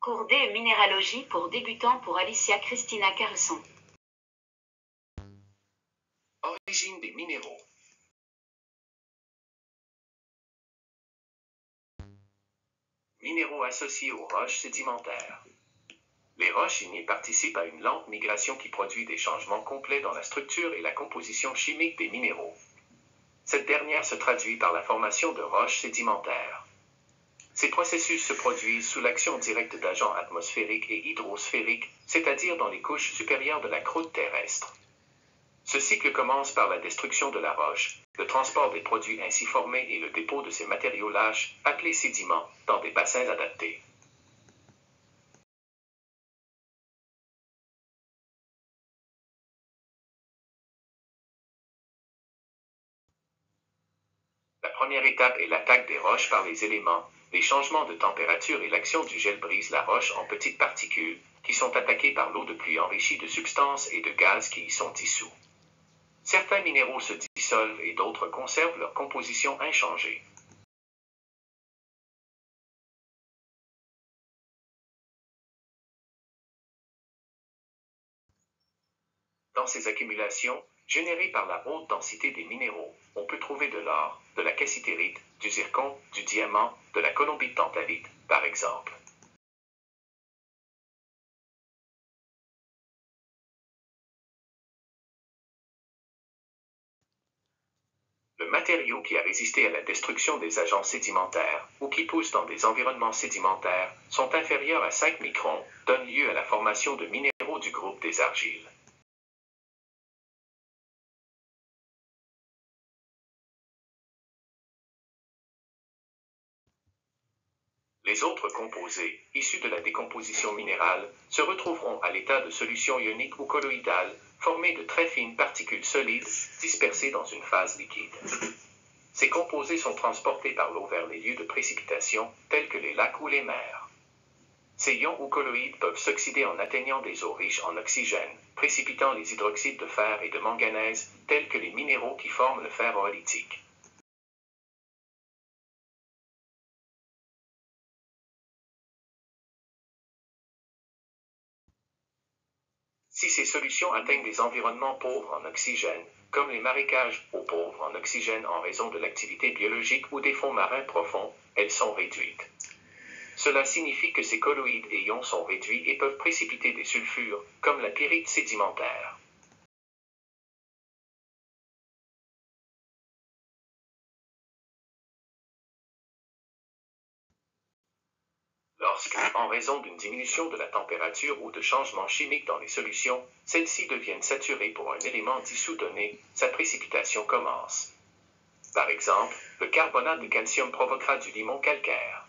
Cours D minéralogie pour débutants pour Alicia Christina Carlson. Origine des minéraux. Minéraux associés aux roches sédimentaires. Les roches ignées participent à une lente migration qui produit des changements complets dans la structure et la composition chimique des minéraux. Cette dernière se traduit par la formation de roches sédimentaires. Ces processus se produisent sous l'action directe d'agents atmosphériques et hydrosphériques, c'est-à-dire dans les couches supérieures de la croûte terrestre. Ce cycle commence par la destruction de la roche, le transport des produits ainsi formés et le dépôt de ces matériaux lâches, appelés sédiments, dans des bassins adaptés. La première étape est l'attaque des roches par les éléments. Les changements de température et l'action du gel brisent la roche en petites particules, qui sont attaquées par l'eau de pluie enrichie de substances et de gaz qui y sont dissous. Certains minéraux se dissolvent et d'autres conservent leur composition inchangée. Dans ces accumulations, générées par la haute densité des minéraux, on peut trouver de l'or, de la cassitérite, du zircon, du diamant, de la colombite tantalite, par exemple. Le matériau qui a résisté à la destruction des agents sédimentaires, ou qui pousse dans des environnements sédimentaires, sont inférieurs à 5 microns, donnent lieu à la formation de minéraux du groupe des argiles. Les autres composés, issus de la décomposition minérale, se retrouveront à l'état de solution ionique ou colloïdale, formés de très fines particules solides, dispersées dans une phase liquide. Ces composés sont transportés par l'eau vers les lieux de précipitation, tels que les lacs ou les mers. Ces ions ou colloïdes peuvent s'oxyder en atteignant des eaux riches en oxygène, précipitant les hydroxydes de fer et de manganèse, tels que les minéraux qui forment le fer oolitique. Si ces solutions atteignent des environnements pauvres en oxygène, comme les marécages ou pauvres en oxygène en raison de l'activité biologique ou des fonds marins profonds, elles sont réduites. Cela signifie que ces colloïdes et ions sont réduits et peuvent précipiter des sulfures, comme la pyrite sédimentaire. Lorsque, en raison d'une diminution de la température ou de changements chimiques dans les solutions, celles-ci deviennent saturées pour un élément dissous donné, sa précipitation commence. Par exemple, le carbonate de calcium provoquera du limon calcaire.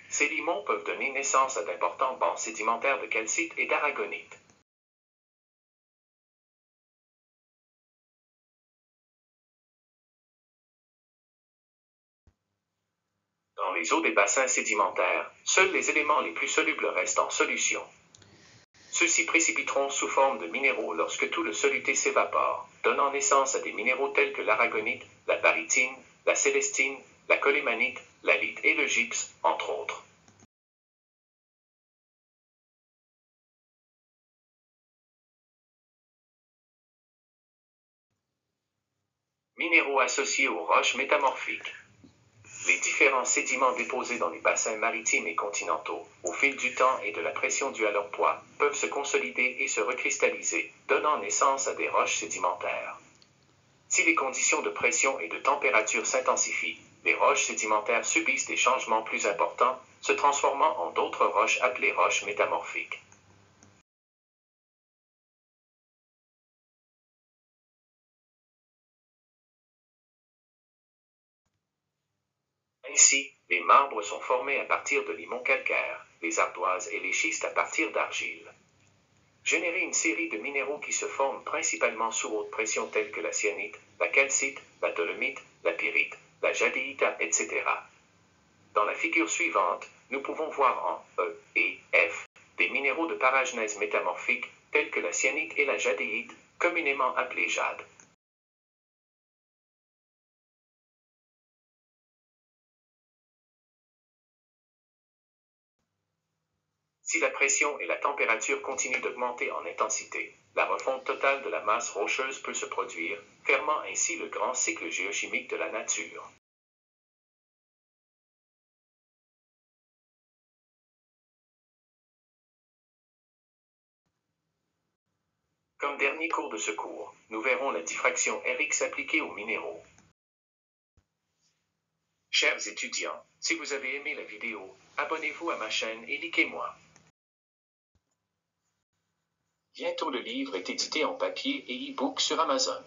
Ces limons peuvent donner naissance à d'importants bancs sédimentaires de calcite et d'aragonite. Dans les eaux des bassins sédimentaires, seuls les éléments les plus solubles restent en solution. Ceux-ci précipiteront sous forme de minéraux lorsque tout le soluté s'évapore, donnant naissance à des minéraux tels que l'aragonite, la barytine, la célestine, la colémanite, l'halite et le gypse, entre autres. Minéraux associés aux roches métamorphiques. Les différents sédiments déposés dans les bassins maritimes et continentaux, au fil du temps et de la pression due à leur poids, peuvent se consolider et se recristalliser, donnant naissance à des roches sédimentaires. Si les conditions de pression et de température s'intensifient, les roches sédimentaires subissent des changements plus importants, se transformant en d'autres roches appelées roches métamorphiques. Ainsi, les marbres sont formés à partir de limons calcaires, les ardoises et les schistes à partir d'argile. Générer une série de minéraux qui se forment principalement sous haute pression tels que la cyanite, la calcite, la dolomite, la pyrite, la jadéite, etc. Dans la figure suivante, nous pouvons voir en E et F des minéraux de paragenèse métamorphique tels que la cyanite et la jadéite, communément appelés jade. Si la pression et la température continuent d'augmenter en intensité, la refonte totale de la masse rocheuse peut se produire, fermant ainsi le grand cycle géochimique de la nature. Comme dernier cours de secours, nous verrons la diffraction RX appliquée aux minéraux. Chers étudiants, si vous avez aimé la vidéo, abonnez-vous à ma chaîne et likez-moi. Bientôt le livre est édité en papier et e-book sur Amazon.